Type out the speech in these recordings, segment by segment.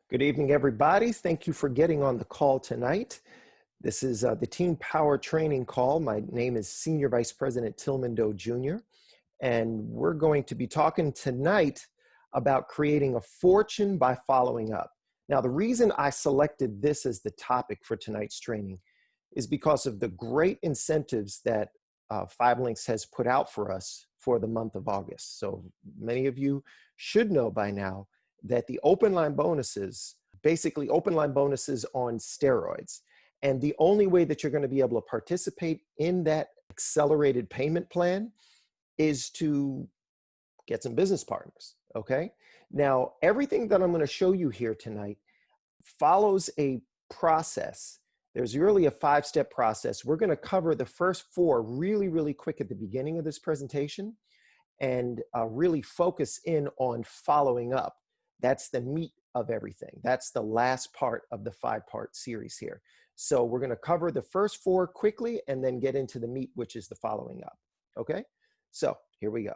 Good evening, everybody. Thank you for getting on the call tonight. This is the Team Power Training Call. My name is Senior Vice President Tillman Doe Jr., and we're going to be talking tonight about creating a fortune by following up. Now, the reason I selected this as the topic for tonight's training is because of the great incentives that 5links has put out for us for the month of August. So many of you should know by now that the open line bonuses, basically open line bonuses on steroids. And the only way that you're going to be able to participate in that accelerated payment plan is to get some business partners, okay? Now, everything that I'm going to show you here tonight follows a process. There's really a 5-step process. We're going to cover the first 4 really quick at the beginning of this presentation and really focus in on following up. That's the meat of everything. That's the last part of the 5-part series here. So we're going to cover the first 4 quickly and then get into the meat, which is the following up. Okay? So here we go.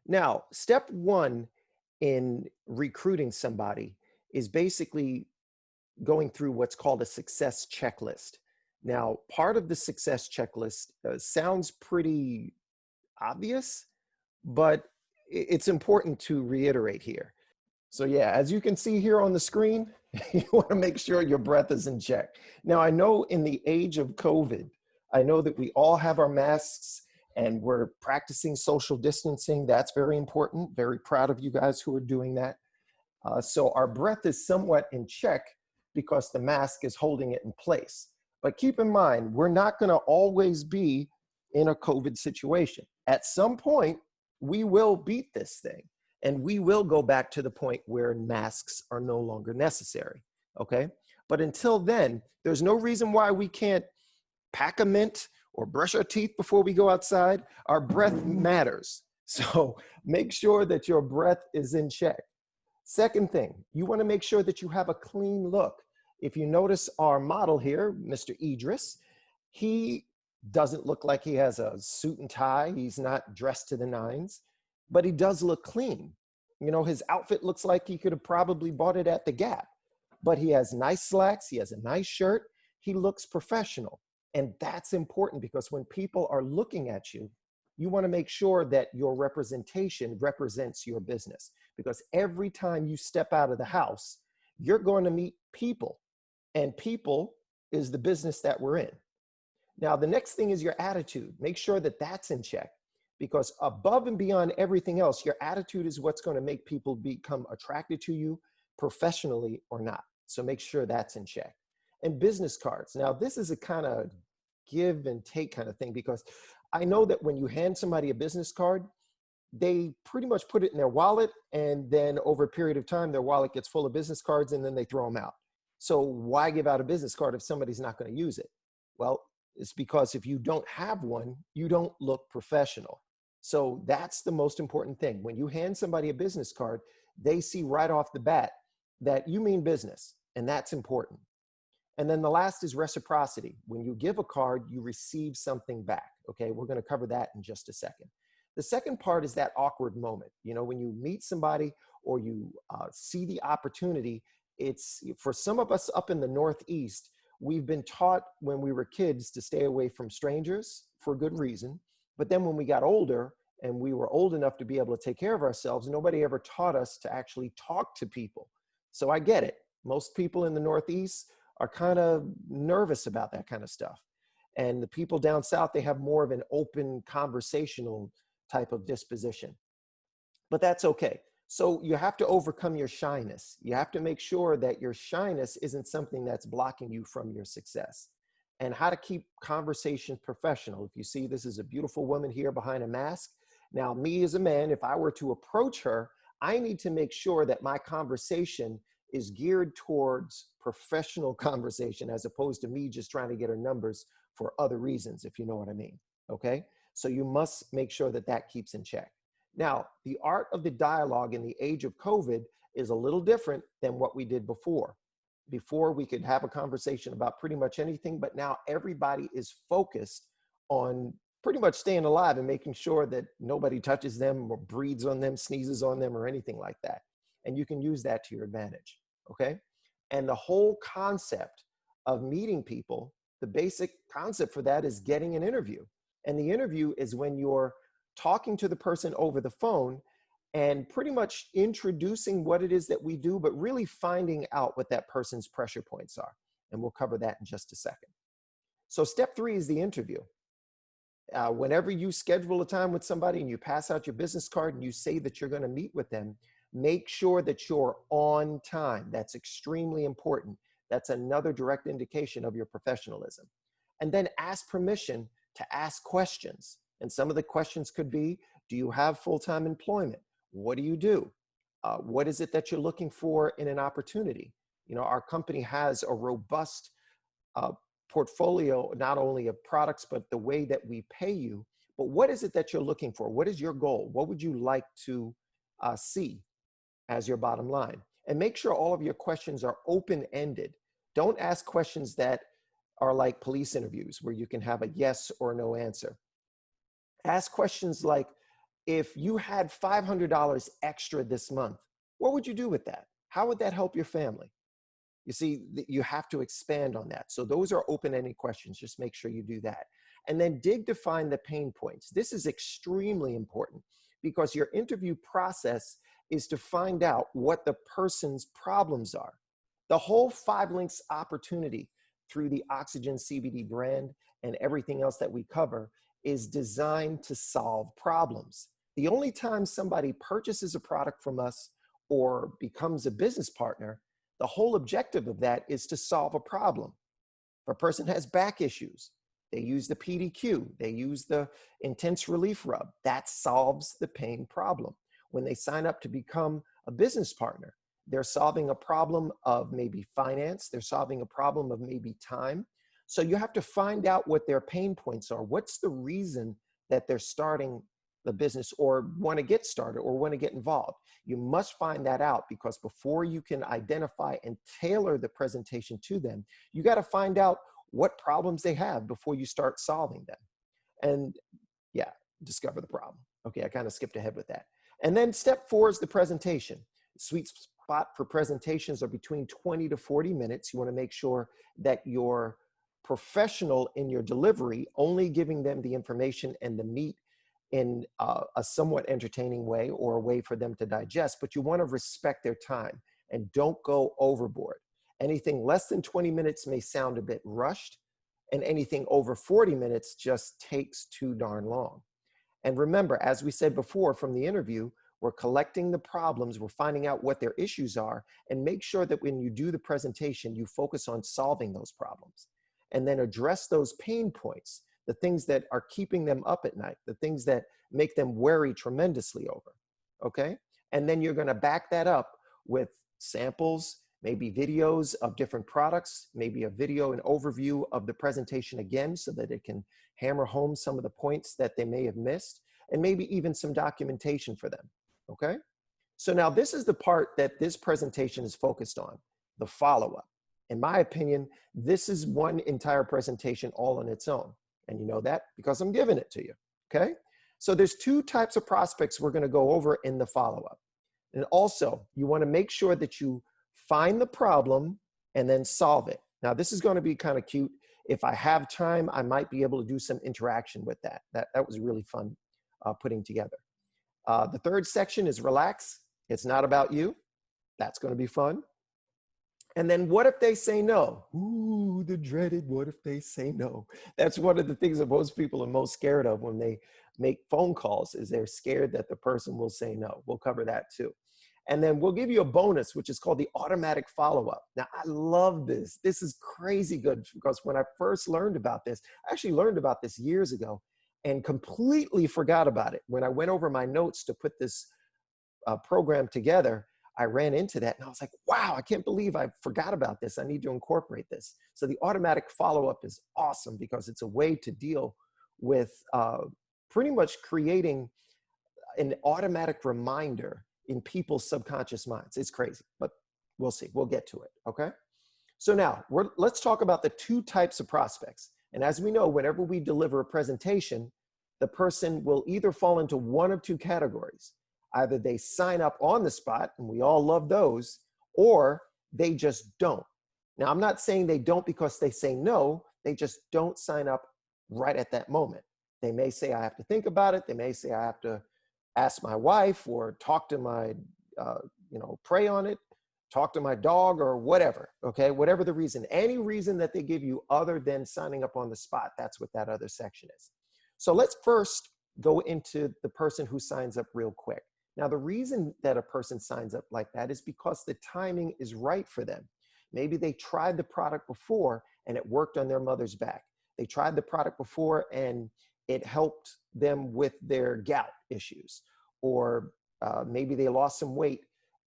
Now, step 1 in recruiting somebody is basically going through what's called a success checklist. Now, part of the success checklist sounds pretty obvious, but it's important to reiterate here. So yeah, as you can see here on the screen, you want to make sure your breath is in check. Now, I know in the age of COVID, I know that we all have our masks and we're practicing social distancing. That's very important. Very proud of you guys who are doing that. So our breath is somewhat in check because the mask is holding it in place. But keep in mind, we're not going to always be in a COVID situation. At some point, we will beat this thing and we will go back to the point where masks are no longer necessary, okay? But until then, there's no reason why we can't pack a mint or brush our teeth before we go outside. Our breath matters. So make sure that your breath is in check. Second thing, you wanna make sure that you have a clean look. If you notice our model here, Mr. Idris, he doesn't look like he has a suit and tie. He's not dressed to the nines, but he does look clean. You know, his outfit looks like he could have probably bought it at the Gap, but he has nice slacks. He has a nice shirt. He looks professional. And that's important because when people are looking at you, you want to make sure that your representation represents your business, because every time you step out of the house, you're going to meet people, and people is the business that we're in. Now, the next thing is your attitude. Make sure that that's in check, because above and beyond everything else, your attitude is what's going to make people become attracted to you professionally or not. So make sure that's in check. And business cards. Now, this is a kind of give and take kind of thing, because I know that when you hand somebody a business card, they pretty much put it in their wallet, and then over a period of time, their wallet gets full of business cards and then they throw them out. So why give out a business card if somebody's not going to use it? Well, it's because if you don't have one, you don't look professional. So that's the most important thing. When you hand somebody a business card, they see right off the bat that you mean business, and that's important. And then the last is reciprocity. When you give a card, you receive something back. Okay, we're going to cover that in just a second. The second part is that awkward moment. You know, when you meet somebody or you see the opportunity, it's for some of us up in the Northeast, we've been taught when we were kids to stay away from strangers for good reason. But then when we got older and we were old enough to be able to take care of ourselves, nobody ever taught us to actually talk to people. So I get it. Most people in the Northeast are kind of nervous about that kind of stuff. And the people down south, they have more of an open conversational type of disposition. But that's okay. So you have to overcome your shyness. You have to make sure that your shyness isn't something that's blocking you from your success. And how to keep conversations professional. If you see, this is a beautiful woman here behind a mask. Now, me as a man, if I were to approach her, I need to make sure that my conversation is geared towards professional conversation as opposed to me just trying to get her numbers for other reasons, if you know what I mean, okay? So you must make sure that that keeps in check. Now, the art of the dialogue in the age of COVID is a little different than what we did before. Before, we could have a conversation about pretty much anything, but now everybody is focused on pretty much staying alive and making sure that nobody touches them or breathes on them, sneezes on them, or anything like that. And you can use that to your advantage, okay? And the whole concept of meeting people, the basic concept for that is getting an interview. And the interview is when you're talking to the person over the phone and pretty much introducing what it is that we do, but really finding out what that person's pressure points are. And we'll cover that in just a second. So step 3 is the interview. Whenever you schedule a time with somebody and you pass out your business card and you say that you're going to meet with them, make sure that you're on time. That's extremely important. That's another direct indication of your professionalism. And then ask permission to ask questions. And some of the questions could be, do you have full-time employment? What do you do? What is it that you're looking for in an opportunity? You know, our company has a robust portfolio, not only of products, but the way that we pay you. But what is it that you're looking for? What is your goal? What would you like to see as your bottom line? And make sure all of your questions are open-ended. Don't ask questions that are like police interviews where you can have a yes or no answer. Ask questions like, if you had $500 extra this month, what would you do with that? How would that help your family? You see, you have to expand on that. So those are open-ended questions. Just make sure you do that. And then dig to find the pain points. This is extremely important because your interview process is to find out what the person's problems are. The whole 5 Links opportunity through the Oxygen CBD brand and everything else that we cover is designed to solve problems. The only time somebody purchases a product from us or becomes a business partner, the whole objective of that is to solve a problem. If a person has back issues, they use the PDQ, they use the intense relief rub. That solves the pain problem. When they sign up to become a business partner, they're solving a problem of maybe finance, they're solving a problem of maybe time. So you have to find out what their pain points are. What's the reason that they're starting the business or want to get started or want to get involved? You must find that out, because before you can identify and tailor the presentation to them, you got to find out what problems they have before you start solving them. And yeah, discover the problem. Okay, I kind of skipped ahead with that. And then step 4 is the presentation. Sweet spot for presentations are between 20 to 40 minutes. You want to make sure that you're professional in your delivery, only giving them the information and the meat in a somewhat entertaining way or a way for them to digest, but you want to respect their time and don't go overboard. Anything less than 20 minutes may sound a bit rushed, and anything over 40 minutes just takes too darn long. And remember, as we said before from the interview, we're collecting the problems, we're finding out what their issues are, and make sure that when you do the presentation, you focus on solving those problems. And then address those pain points, the things that are keeping them up at night, the things that make them worry tremendously over, okay? And then you're gonna back that up with samples, maybe videos of different products, maybe a video, an overview of the presentation again, so that it can hammer home some of the points that they may have missed, and maybe even some documentation for them, okay? So now this is the part that this presentation is focused on, the follow-up. In my opinion, this is one entire presentation all on its own. And you know that because I'm giving it to you, okay? So there's 2 types of prospects we're gonna go over in the follow-up. And also, you wanna make sure that you find the problem and then solve it. Now, this is gonna be kind of cute. If I have time, I might be able to do some interaction with that. That was really fun putting together. The 3rd section is relax. It's not about you. That's gonna be fun. And then what if they say no? Ooh, the dreaded what if they say no. That's one of the things that most people are most scared of when they make phone calls, is they're scared that the person will say no. We'll cover that too. And then we'll give you a bonus, which is called the automatic follow-up. Now, I love this. This is crazy good, because when I first learned about this, I actually learned about this years ago and completely forgot about it. When I went over my notes to put this program together, I ran into that and I was like, wow, I can't believe I forgot about this. I need to incorporate this. So the automatic follow-up is awesome, because it's a way to deal with pretty much creating an automatic reminder in people's subconscious minds. It's crazy, but we'll see. We'll get to it, okay? So now, let's talk about the 2 types of prospects. And as we know, whenever we deliver a presentation, the person will either fall into one of two categories. Either they sign up on the spot, and we all love those, or they just don't. Now, I'm not saying they don't because they say no, they just don't sign up right at that moment. They may say, I have to think about it. They may say, I have to ask my wife or talk to my, pray on it, talk to my dog or whatever, okay? Whatever the reason, any reason that they give you other than signing up on the spot, that's what that other section is. So let's first go into the person who signs up real quick. Now, the reason that a person signs up like that is because the timing is right for them. Maybe they tried the product before and it worked on their mother's back. They tried the product before and it helped them with their gout issues. Or maybe they lost some weight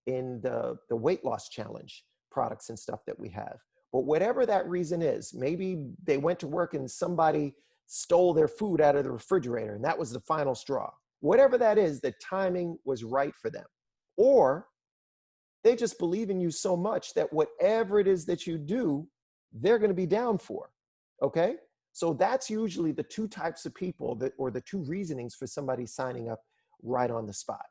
in the weight loss challenge products and stuff that we have. But whatever that reason is, maybe they went to work and somebody stole their food out of the refrigerator and that was the final straw. Whatever that is, the timing was right for them. Or they just believe in you so much that whatever it is that you do, they're going to be down for. Okay? So that's usually the two types of people or the two reasonings for somebody signing up right on the spot.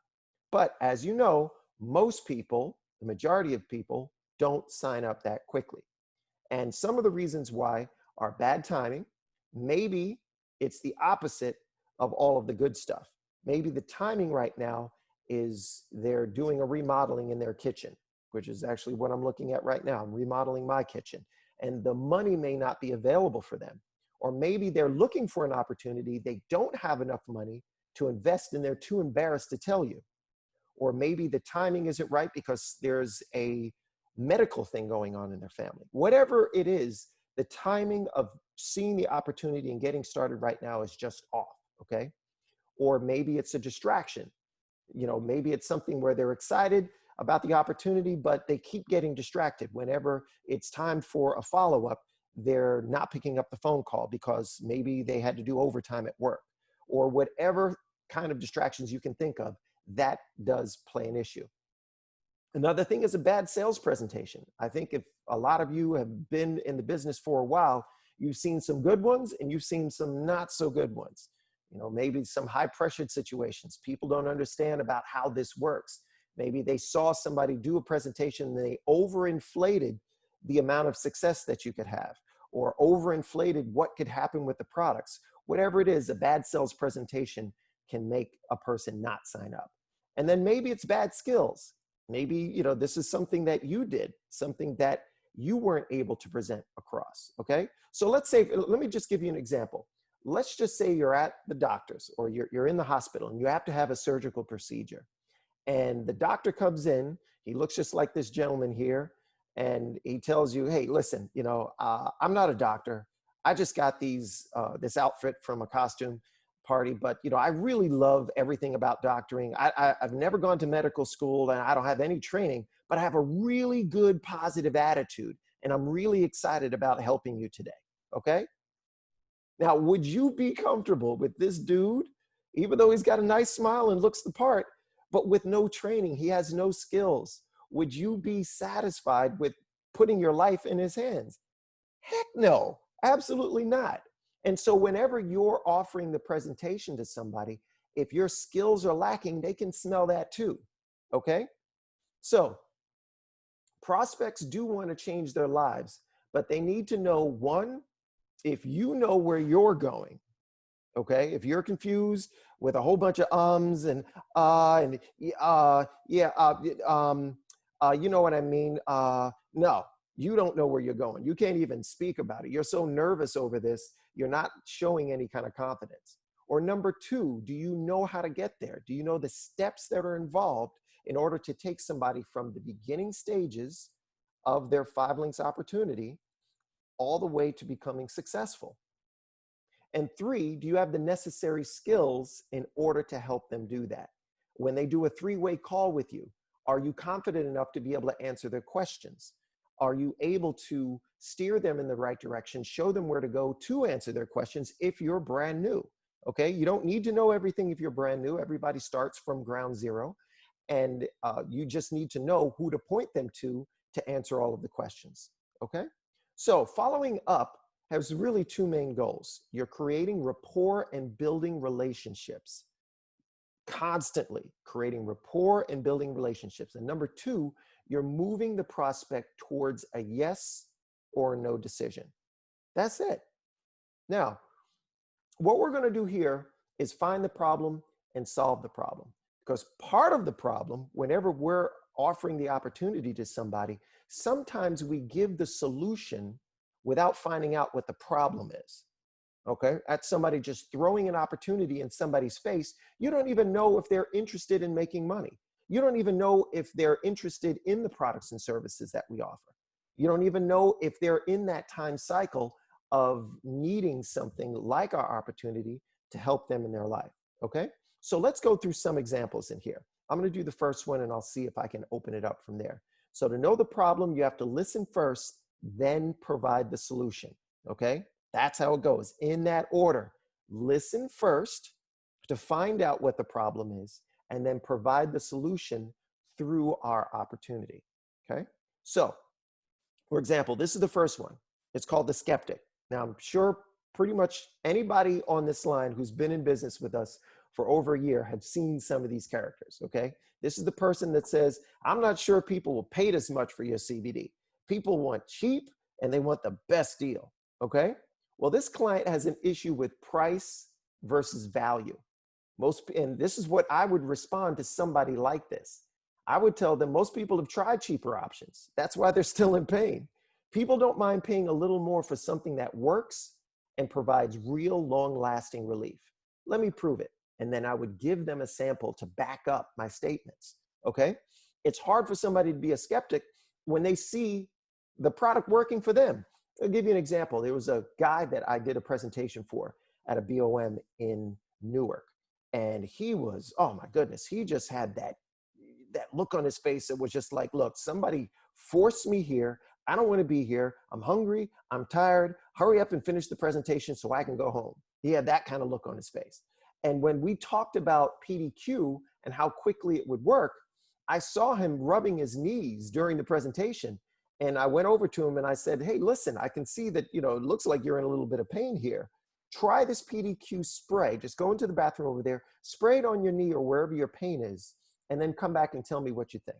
But as you know, most people, the majority of people, don't sign up that quickly. And some of the reasons why are bad timing. Maybe it's the opposite of all of the good stuff. Maybe the timing right now is they're doing a remodeling in their kitchen, which is actually what I'm looking at right now. I'm remodeling my kitchen, and the money may not be available for them. Or maybe they're looking for an opportunity. They don't have enough money to invest and they're too embarrassed to tell you. Or maybe the timing isn't right because there's a medical thing going on in their family. Whatever it is, the timing of seeing the opportunity and getting started right now is just off, okay? Or maybe it's a distraction. Maybe it's something where they're excited about the opportunity, but they keep getting distracted. Whenever it's time for a follow-up, they're not picking up the phone call because maybe they had to do overtime at work, or whatever kind of distractions you can think of, that does play an issue. Another thing is a bad sales presentation. I think if a lot of you have been in the business for a while, you've seen some good ones and you've seen some not so good ones. Maybe some high pressured situations. People don't understand about how this works. Maybe they saw somebody do a presentation and they overinflated the amount of success that you could have, or overinflated what could happen with the products. Whatever it is, a bad sales presentation can make a person not sign up. And then maybe it's bad skills. Maybe, this is something that you did, something that you weren't able to present across, okay? So let me just give you an example. Let's just say you're at the doctor's or you're in the hospital and you have to have a surgical procedure. And the doctor comes in, he looks just like this gentleman here, and he tells you, hey, listen, I'm not a doctor. I just got this outfit from a costume party, but I really love everything about doctoring. I've never gone to medical school and I don't have any training, but I have a really good positive attitude and I'm really excited about helping you today, okay? Now, would you be comfortable with this dude, even though he's got a nice smile and looks the part, but with no training, he has no skills? Would you be satisfied with putting your life in his hands? Heck no, absolutely not. And so whenever you're offering the presentation to somebody, if your skills are lacking, they can smell that too, okay? So prospects do want to change their lives, but they need to know, one, if you know where you're going, okay? If you're confused with a whole bunch of ums and you know what I mean? No, you don't know where you're going. You can't even speak about it. You're so nervous over this, you're not showing any kind of confidence. Or number two, do you know how to get there? Do you know the steps that are involved in order to take somebody from the beginning stages of their 5 links opportunity all the way to becoming successful? And 3, do you have the necessary skills in order to help them do that? When they do a 3-way call with you, are you confident enough to be able to answer their questions? Are you able to steer them in the right direction, show them where to go to answer their questions if you're brand new? Okay, you don't need to know everything if you're brand new. Everybody starts from ground zero, and you just need to know who to point them to answer all of the questions. Okay, so following up has really two main goals. You're creating rapport and building relationships, constantly creating rapport and building relationships. And number two, you're moving the prospect towards a yes or no decision. That's it. Now, what we're going to do here is find the problem and solve the problem. Because part of the problem, whenever we're offering the opportunity to somebody, sometimes we give the solution without finding out what the problem is. Okay, that's somebody just throwing an opportunity in somebody's face. You don't even know if they're interested in making money. You don't even know if they're interested in the products and services that we offer. You don't even know if they're in that time cycle of needing something like our opportunity to help them in their life. Okay, so let's go through some examples in here. I'm going to do the first one and I'll see if I can open it up from there. So to know the problem, you have to listen first, then provide the solution. Okay, that's how it goes, in that order. Listen first to find out what the problem is, and then provide the solution through our opportunity. Okay, so for example, this is the first one. It's called the Skeptic. Now, I'm sure pretty much anybody on this line who's been in business with us for over a year have seen some of these characters, okay? This is the person that says, I'm not sure people will pay this much for your CBD. People want cheap and they want the best deal, okay? Well, this client has an issue with price versus value. And this is what I would respond to somebody like this. I would tell them most people have tried cheaper options. That's why they're still in pain. People don't mind paying a little more for something that works and provides real long-lasting relief. Let me prove it. And then I would give them a sample to back up my statements, okay? It's hard for somebody to be a skeptic when they see the product working for them. I'll give you an example. There was a guy that I did a presentation for at a BOM in Newark. And he was, oh my goodness, he just had that look on his face that was just like, look, somebody forced me here. I don't want to be here. I'm hungry. I'm tired. Hurry up and finish the presentation so I can go home. He had that kind of look on his face. And when we talked about PDQ and how quickly it would work, I saw him rubbing his knees during the presentation. And I went over to him and I said, hey, listen, I can see that, it looks like you're in a little bit of pain here. Try this PDQ spray. Just go into the bathroom over there, spray it on your knee or wherever your pain is, and then come back and tell me what you think,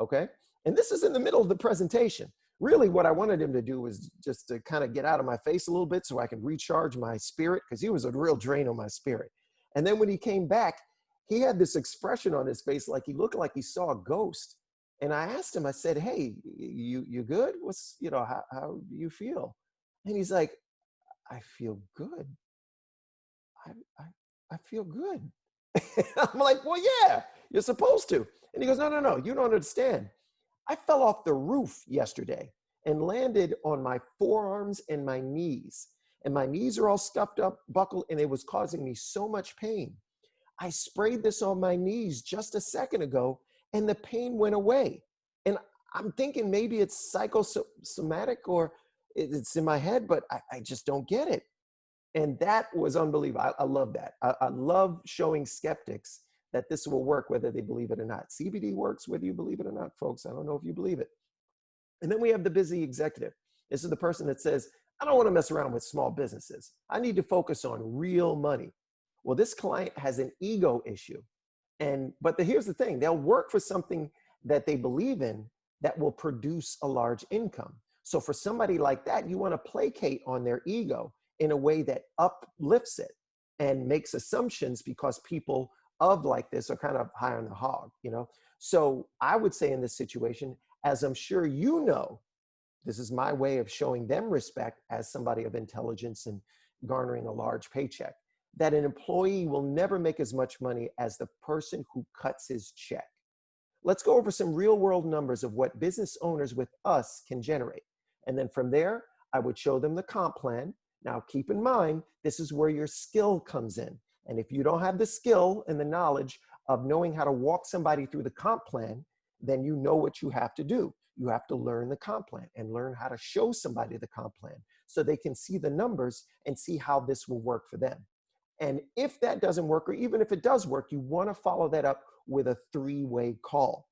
okay? And this is in the middle of the presentation. Really what I wanted him to do was just to kind of get out of my face a little bit so I can recharge my spirit, because he was a real drain on my spirit. And then when he came back, he had this expression on his face like he looked like he saw a ghost. And I asked him, I said, hey, you good? What's, how do you feel? And he's like, I feel good. I feel good. I'm like, well, yeah, you're supposed to. And he goes, no, you don't understand. I fell off the roof yesterday and landed on my forearms and my knees. And my knees are all scuffed up, buckled, and it was causing me so much pain. I sprayed this on my knees just a second ago, and the pain went away. And I'm thinking maybe it's psychosomatic or it's in my head, but I just don't get it. And that was unbelievable. I love that. I love showing skeptics that this will work whether they believe it or not. CBD works whether you believe it or not, folks. I don't know if you believe it. And then we have the busy executive. This is the person that says, I don't want to mess around with small businesses. I need to focus on real money. Well, this client has an ego issue. But here's the thing. They'll work for something that they believe in that will produce a large income. So for somebody like that, you want to placate on their ego in a way that uplifts it and makes assumptions, because people of like this are kind of high on the hog, So I would say in this situation, as I'm sure you know, this is my way of showing them respect as somebody of intelligence and garnering a large paycheck, that an employee will never make as much money as the person who cuts his check. Let's go over some real world numbers of what business owners with us can generate. And then from there, I would show them the comp plan. Now, keep in mind, this is where your skill comes in. And if you don't have the skill and the knowledge of knowing how to walk somebody through the comp plan, then you know what you have to do. You have to learn the comp plan and learn how to show somebody the comp plan so they can see the numbers and see how this will work for them. And if that doesn't work, or even if it does work, you want to follow that up with a three-way call.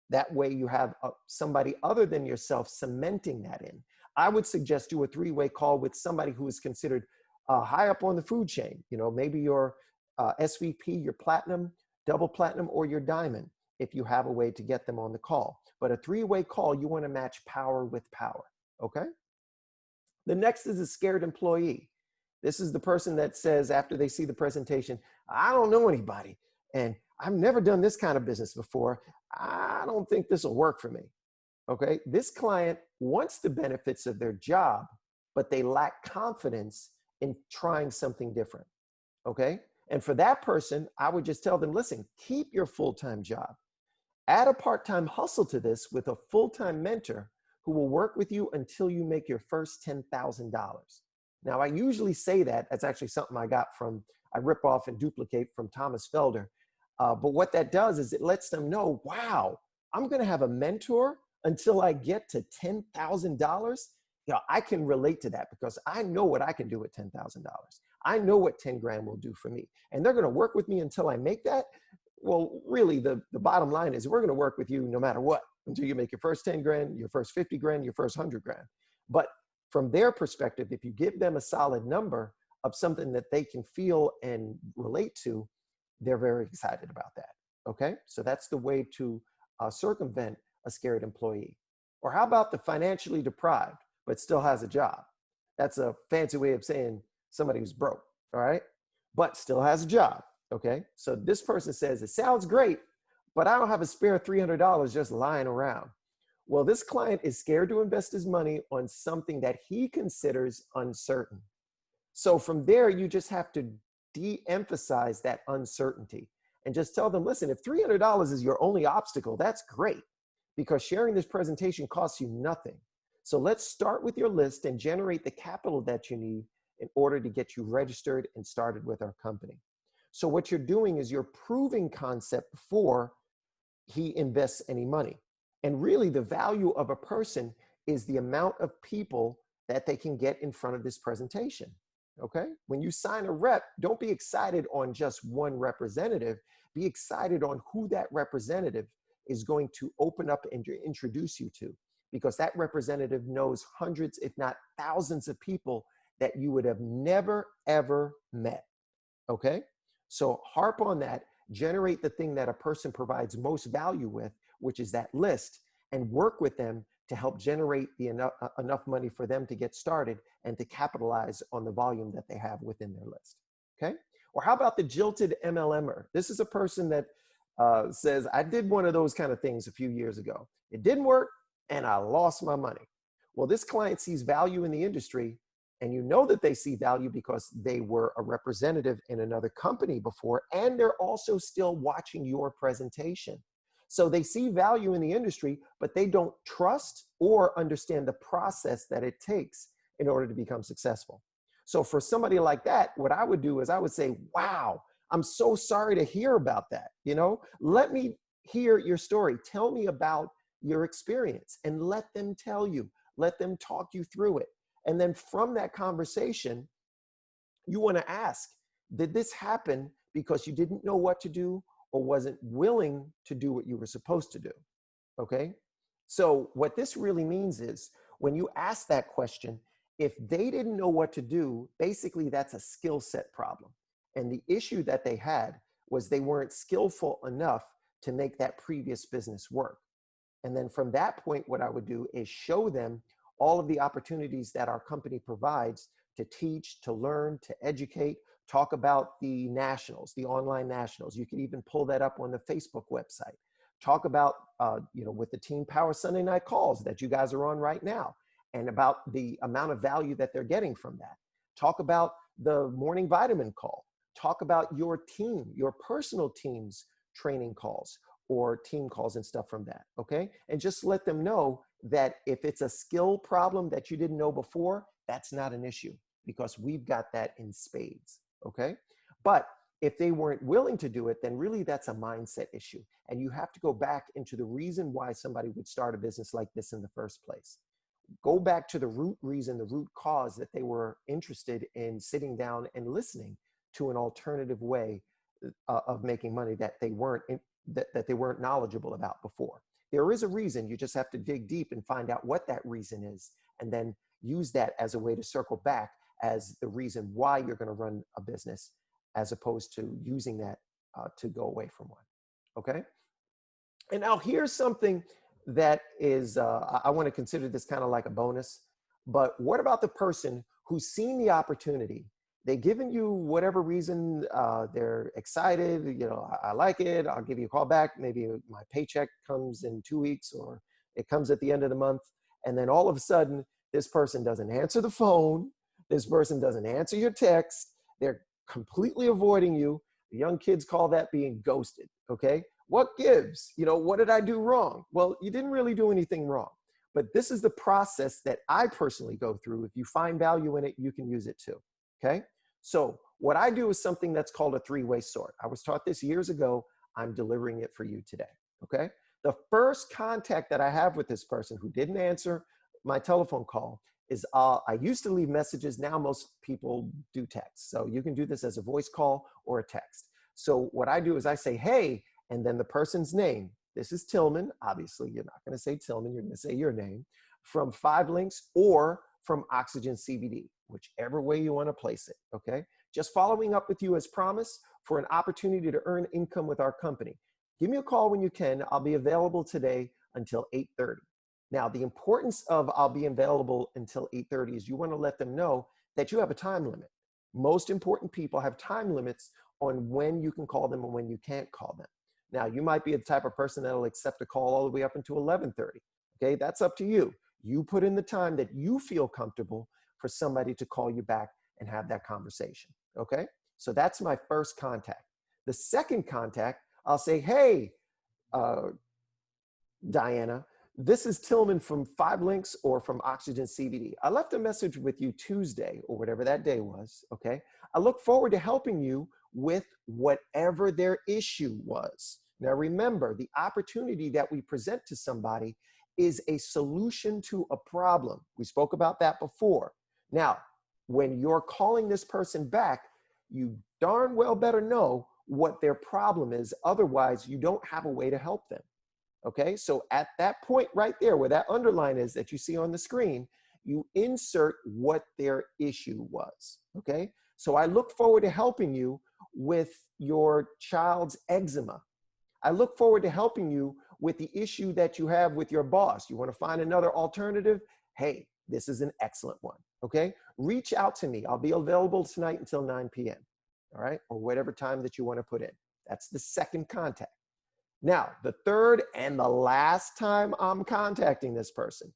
That way you have somebody other than yourself cementing that in. I would suggest do a three-way call with somebody who is considered high up on the food chain. You know, maybe your SVP, your platinum, double platinum, or your diamond, if you have a way to get them on the call. But a three-way call, you want to match power with power, okay? The next is a scared employee. This is the person that says after they see the presentation, I don't know anybody, and I've never done this kind of business before. I don't think this will work for me. Okay, this client wants the benefits of their job, but they lack confidence in trying something different. Okay, and for that person, I would just tell them, listen, keep your full-time job. Add a part-time hustle to this with a full-time mentor who will work with you until you make your first $10,000. Now, I usually say that. That's actually something I rip off and duplicate from Thomas Felder. But what that does is it lets them know, wow, I'm going to have a mentor until I get to $10,000. You know, I can relate to that because I know what I can do with $10,000. I know what 10 grand will do for me. And they're going to work with me until I make that. Well, really, the bottom line is we're going to work with you no matter what until you make your first 10 grand, your first 50 grand, your first 100 grand. But from their perspective, if you give them a solid number of something that they can feel and relate to, they're very excited about that. Okay, so that's the way to circumvent a scared employee. Or how about the financially deprived but still has a job? That's a fancy way of saying somebody who's broke, all right, but still has a job. Okay, so this person says, it sounds great, but I don't have a spare $300 just lying around. Well, this client is scared to invest his money on something that he considers uncertain. So from there, you just have to de-emphasize that uncertainty and just tell them, listen, if $300 is your only obstacle, that's great because sharing this presentation costs you nothing. So let's start with your list and generate the capital that you need in order to get you registered and started with our company. So what you're doing is you're proving concept before he invests any money. And really the value of a person is the amount of people that they can get in front of this presentation. Okay? When you sign a rep, don't be excited on just one representative. Be excited on who that representative is going to open up and introduce you to, because that representative knows hundreds, if not thousands of people that you would have never, ever met. Okay? So harp on that, generate the thing that a person provides most value with, which is that list, and work with them to help generate enough money for them to get started and to capitalize on the volume that they have within their list. Okay? Or how about the jilted MLMer? This is a person that says, I did one of those kind of things a few years ago. It didn't work and I lost my money. Well, this client sees value in the industry, and you know that they see value because they were a representative in another company before, and they're also still watching your presentation. So they see value in the industry, but they don't trust or understand the process that it takes in order to become successful. So for somebody like that, what I would do is I would say, wow, I'm so sorry to hear about that. You know, let me hear your story. Tell me about your experience and let them tell you, let them talk you through it. And then from that conversation, you want to ask, did this happen because you didn't know what to do or wasn't willing to do what you were supposed to do? Okay? So what this really means is when you ask that question, if they didn't know what to do, basically that's a skill set problem. And the issue that they had was they weren't skillful enough to make that previous business work. And then from that point, what I would do is show them all of the opportunities that our company provides to teach, to learn, to educate, talk about the nationals, the online nationals. You can even pull that up on the Facebook website. Talk about, with the Team Power Sunday Night Calls that you guys are on right now, and about the amount of value that they're getting from that. Talk about the morning vitamin call. Talk about your team, your personal team's training calls or team calls and stuff from that, okay? And just let them know that if it's a skill problem that you didn't know before, that's not an issue because we've got that in spades, okay? But if they weren't willing to do it, then really that's a mindset issue. And you have to go back into the reason why somebody would start a business like this in the first place. Go back to the root reason, the root cause that they were interested in sitting down and listening to an alternative way of making money that they weren't knowledgeable about before. There is a reason. You just have to dig deep and find out what that reason is, and then use that as a way to circle back as the reason why you're going to run a business, as opposed to using that to go away from one. Okay. And now here's something that is, I want to consider this kind of like a bonus, but what about the person who's seen the opportunity? They've given you whatever reason, they're excited, I like it, I'll give you a call back, maybe my paycheck comes in 2 weeks or it comes at the end of the month. And then all of a sudden, this person doesn't answer the phone, this person doesn't answer your text, they're completely avoiding you. The young kids call that being ghosted, okay? What gives? What did I do wrong? Well, you didn't really do anything wrong. But this is the process that I personally go through. If you find value in it, you can use it too, okay? So what I do is something that's called a three-way sort. I was taught this years ago. I'm delivering it for you today, okay? The first contact that I have with this person who didn't answer my telephone call is I used to leave messages. Now most people do text. So you can do this as a voice call or a text. So what I do is I say, hey, and then the person's name. This is Tillman. Obviously, you're not going to say Tillman. You're going to say your name, from 5 Links or from Oxygen CBD, whichever way you want to place it, okay? Just following up with you as promised for an opportunity to earn income with our company. Give me a call when you can. I'll be available today until 8:30. Now, the importance of I'll be available until 8:30 is you want to let them know that you have a time limit. Most important people have time limits on when you can call them and when you can't call them. Now, you might be the type of person that'll accept a call all the way up until 11:30. Okay, that's up to you. You put in the time that you feel comfortable for somebody to call you back and have that conversation. Okay, so that's my first contact. The second contact, I'll say, hey, Diana, this is Tillman from 5 Links or from Oxygen CBD. I left a message with you Tuesday or whatever that day was, okay? I look forward to helping you with whatever their issue was. Now remember, the opportunity that we present to somebody is a solution to a problem. We spoke about that before. Now, when you're calling this person back, you darn well better know what their problem is. Otherwise, you don't have a way to help them. Okay, so at that point right there where that underline is that you see on the screen, you insert what their issue was. Okay, so I look forward to helping you with your child's eczema. I look forward to helping you with the issue that you have with your boss. You want to find another alternative? Hey, this is an excellent one. Okay, reach out to me. I'll be available tonight until 9 p.m. All right, or whatever time that you want to put in. That's the second contact. Now, the third and the last time I'm contacting this person.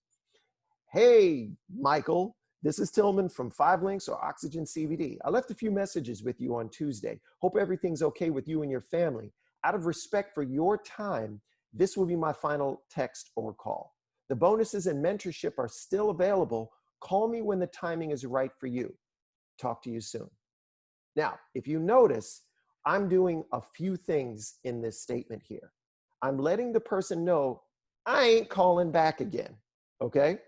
Hey, Michael, this is Tillman from 5 Links or Oxygen CBD. I left a few messages with you on Tuesday. Hope everything's okay with you and your family. Out of respect for your time, this will be my final text or call. The bonuses and mentorship are still available. Call me when the timing is right for you. Talk to you soon. Now, if you notice, I'm doing a few things in this statement here. I'm letting the person know I ain't calling back again, okay?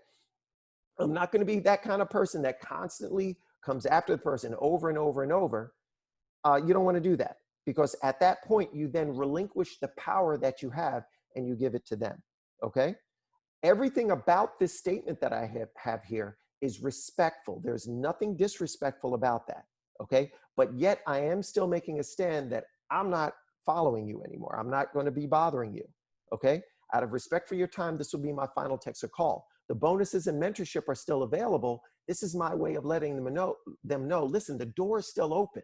I'm not going to be that kind of person that constantly comes after the person over and over and over. You don't want to do that, because at that point, you then relinquish the power that you have and you give it to them, okay? Everything about this statement that I have here is respectful. There's nothing disrespectful about that, okay? But yet I am still making a stand that I'm not following you anymore. I'm not going to be bothering you, okay? Out of respect for your time, this will be my final text or call. The bonuses and mentorship are still available. This is my way of letting them know, listen, the door is still open,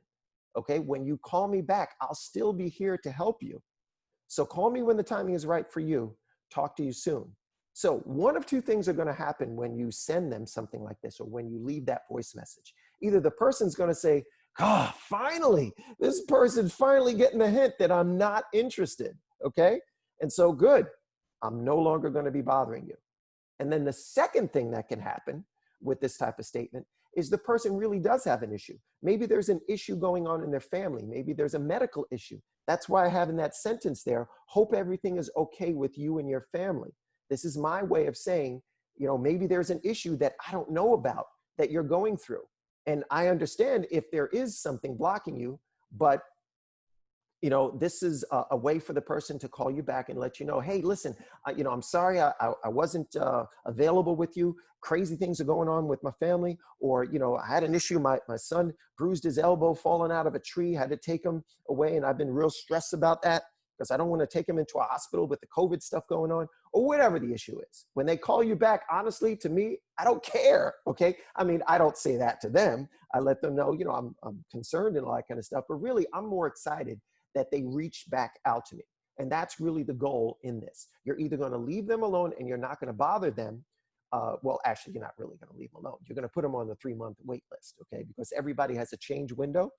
okay? When you call me back, I'll still be here to help you. So call me when the timing is right for you. Talk to you soon. So one of two things are going to happen when you send them something like this or when you leave that voice message. Either the person's going to say, ah, finally, this person's finally getting the hint that I'm not interested, okay? And so good, I'm no longer going to be bothering you. And then the second thing that can happen with this type of statement is the person really does have an issue. Maybe there's an issue going on in their family. Maybe there's a medical issue. That's why I have in that sentence there, hope everything is okay with you and your family. This is my way of saying, maybe there's an issue that I don't know about that you're going through. And I understand if there is something blocking you, but this is a way for the person to call you back and let you know, hey, listen, I'm sorry I wasn't available with you. Crazy things are going on with my family. Or, I had an issue. My son bruised his elbow falling out of a tree, had to take him away. And I've been real stressed about that because I don't want to take him into a hospital with the COVID stuff going on, or whatever the issue is. When they call you back, honestly, to me, I don't care, okay? I mean, I don't say that to them. I let them know, I'm concerned and all that kind of stuff. But really, I'm more excited that they reach back out to me. And that's really the goal in this. You're either going to leave them alone and you're not going to bother them. Well, actually, you're not really going to leave them alone. You're going to put them on the 3-month wait list, okay? Because everybody has a change window.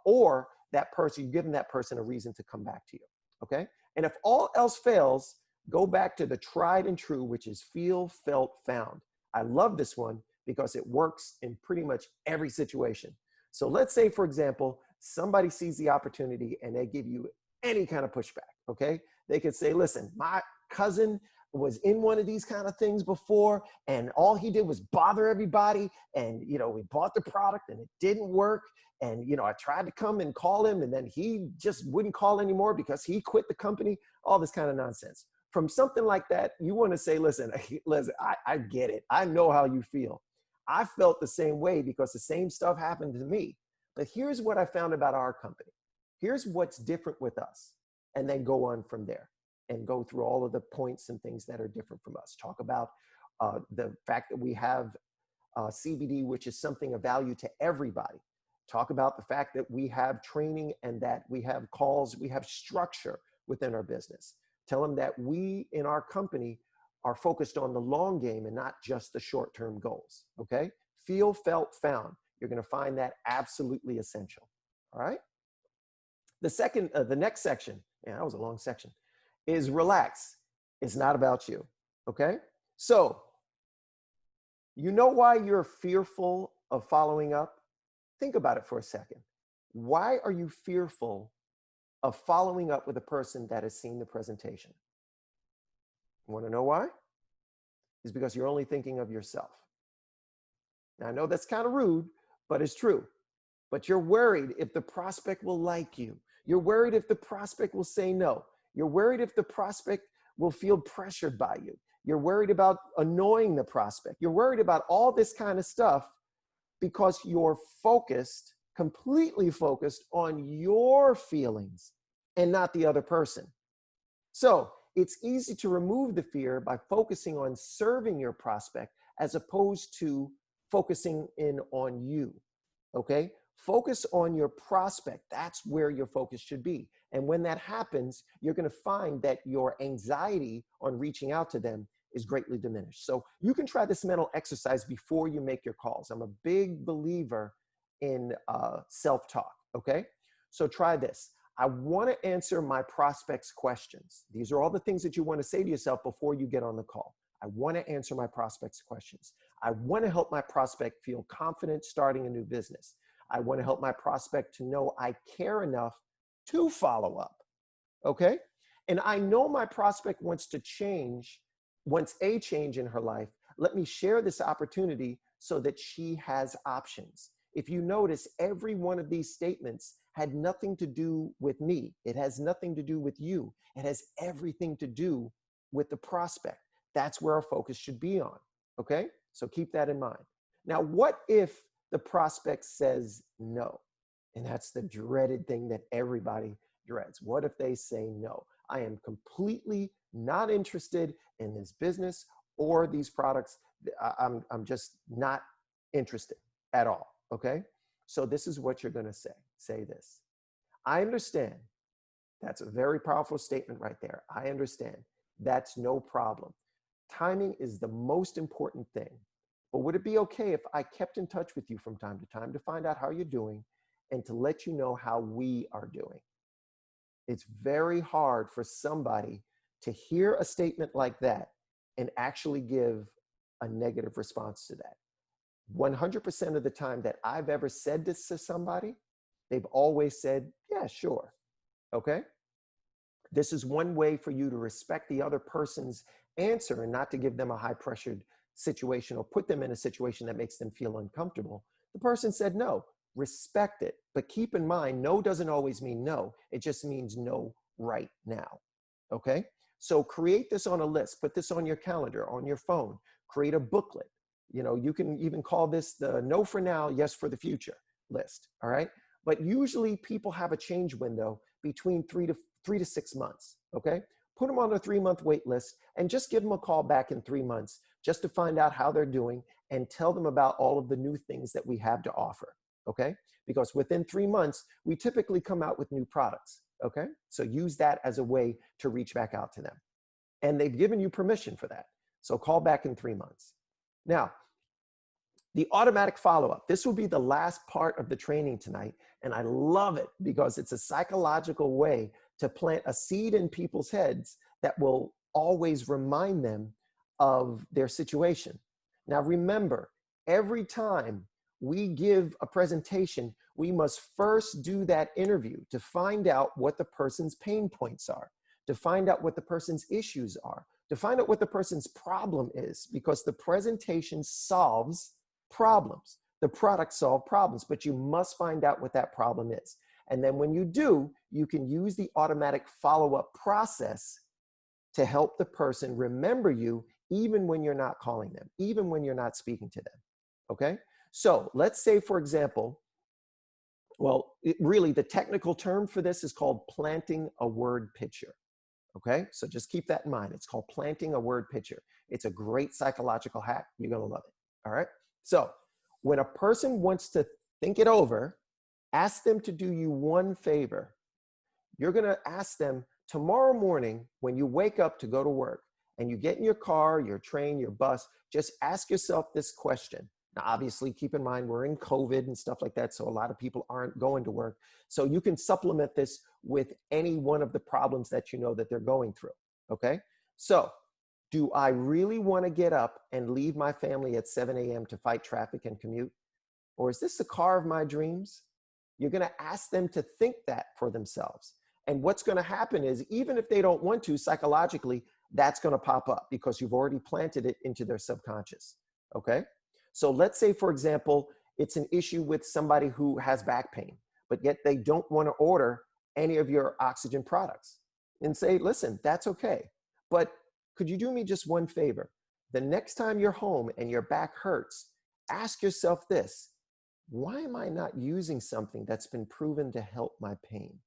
Or that person, you give them that person a reason to come back to you, okay? And if all else fails, go back to the tried and true, which is feel, felt, found. I love this one because it works in pretty much every situation. So let's say, for example, somebody sees the opportunity and they give you any kind of pushback, okay? They could say, listen, my cousin was in one of these kind of things before, and all he did was bother everybody, and we bought the product and it didn't work, and I tried to come and call him, and then he just wouldn't call anymore because he quit the company, all this kind of nonsense. From something like that, you want to say, listen, I get it. I know how you feel. I felt the same way because the same stuff happened to me. But here's what I found about our company. Here's what's different with us. And then go on from there and go through all of the points and things that are different from us. Talk about the fact that we have CBD, which is something of value to everybody. Talk about the fact that we have training and that we have calls, we have structure within our business. Tell them that we in our company are focused on the long game and not just the short-term goals, okay? Feel, felt, found. You're going to find that absolutely essential, all right? The next section, that was a long section, is relax. It's not about you, okay? So, you know why you're fearful of following up? Think about it for a second. Why are you fearful of following up with a person that has seen the presentation? You want to know why? It's because you're only thinking of yourself. Now, I know that's kind of rude, but it's true. But you're worried if the prospect will like you. You're worried if the prospect will say no. You're worried if the prospect will feel pressured by you. You're worried about annoying the prospect. You're worried about all this kind of stuff because you're focused, completely focused on your feelings and not the other person. So it's easy to remove the fear by focusing on serving your prospect as opposed to focusing in on you, okay? Focus on your prospect. That's where your focus should be. And when that happens, you're going to find that your anxiety on reaching out to them is greatly diminished. So you can try this mental exercise before you make your calls. I'm a big believer in self-talk, okay? So try this. I want to answer my prospect's questions. These are all the things that you want to say to yourself before you get on the call. I want to answer my prospect's questions. I want to help my prospect feel confident starting a new business. I want to help my prospect to know I care enough to follow up, okay? And I know my prospect wants a change in her life. Let me share this opportunity so that she has options. If you notice, every one of these statements had nothing to do with me. It has nothing to do with you. It has everything to do with the prospect. That's where our focus should be on, okay? So keep that in mind. Now, what if the prospect says no? And that's the dreaded thing that everybody dreads. What if they say no? I am completely not interested in this business or these products. I'm just not interested at all, okay? So this is what you're gonna say. Say this. I understand. That's a very powerful statement right there. I understand. That's no problem. Timing is the most important thing. But would it be okay if I kept in touch with you from time to time to find out how you're doing and to let you know how we are doing? It's very hard for somebody to hear a statement like that and actually give a negative response to that. 100% of the time that I've ever said this to somebody, they've always said, yeah, sure, okay? This is one way for you to respect the other person's answer and not to give them a high-pressured situation or put them in a situation that makes them feel uncomfortable. The person said no. respect it. But keep in mind, no doesn't always mean no. It just means no right now. Okay? So create this on a list, put this on your calendar, on your phone, create a booklet. You know, you can even call this the no for now, yes for the future list. All right. But usually people have a change window between 3 to 6 months. Okay. Put them on a 3-month wait list and just give them a call back in 3 months just to find out how they're doing and tell them about all of the new things that we have to offer. Okay. Because within 3 months, we typically come out with new products. Okay. So use that as a way to reach back out to them. And they've given you permission for that. So call back in 3 months. Now, the automatic follow-up. This will be the last part of the training tonight. And I love it because it's a psychological way to plant a seed in people's heads that will always remind them of their situation. Now, remember, every time we give a presentation, we must first do that interview to find out what the person's pain points are, to find out what the person's issues are, to find out what the person's problem is, because the presentation solves problems. The product solves problems, but you must find out what that problem is. And then when you do, you can use the automatic follow-up process to help the person remember you even when you're not calling them, even when you're not speaking to them. Okay? So let's say, for example, well, really the technical term for this is called planting a word picture. Okay? So just keep that in mind. It's called planting a word picture. It's a great psychological hack. You're going to love it. All right? So when a person wants to think it over, ask them to do you one favor. You're going to ask them tomorrow morning when you wake up to go to work and you get in your car, your train, your bus, just ask yourself this question. Now, obviously, keep in mind, we're in COVID and stuff like that, so a lot of people aren't going to work. So you can supplement this with any one of the problems that you know that they're going through, okay? So do I really want to get up and leave my family at 7 a.m. to fight traffic and commute? Or is this the car of my dreams? You're going to ask them to think that for themselves. And what's going to happen is, even if they don't want to, psychologically, that's going to pop up because you've already planted it into their subconscious, okay? So let's say, for example, it's an issue with somebody who has back pain, but yet they don't want to order any of your oxygen products. And say, listen, that's okay. But could you do me just one favor? The next time you're home and your back hurts, ask yourself this: why am I not using something that's been proven to help my pain?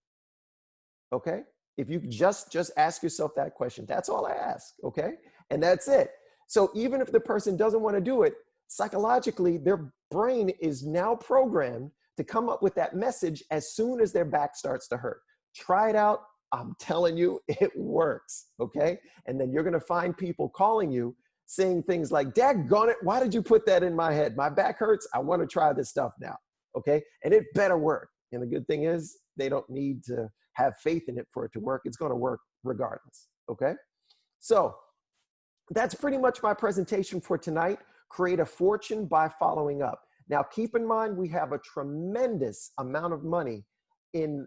Okay? If you just ask yourself that question, that's all I ask, okay? And that's it. So even if the person doesn't want to do it, psychologically, their brain is now programmed to come up with that message as soon as their back starts to hurt. Try it out. I'm telling you, it works, okay? And then you're going to find people calling you saying things like, daggone it, why did you put that in my head? My back hurts. I want to try this stuff now, okay? And it better work. And the good thing is, they don't need to have faith in it for it to work. It's going to work regardless, okay? So that's pretty much my presentation for tonight. Create a fortune by following up. Now, keep in mind, we have a tremendous amount of money in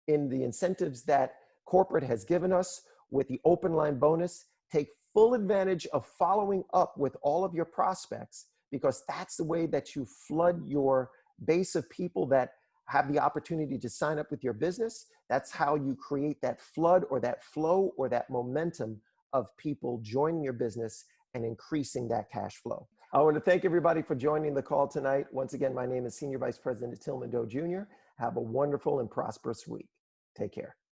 the incentives that corporate has given us with the open line bonus. Take full advantage of following up with all of your prospects, because that's the way that you flood your base of people that have the opportunity to sign up with your business. That's how you create that flood or that flow or that momentum of people joining your business and increasing that cash flow. I want to thank everybody for joining the call tonight. Once again, my name is Senior Vice President Tillman Doe Jr. Have a wonderful and prosperous week. Take care.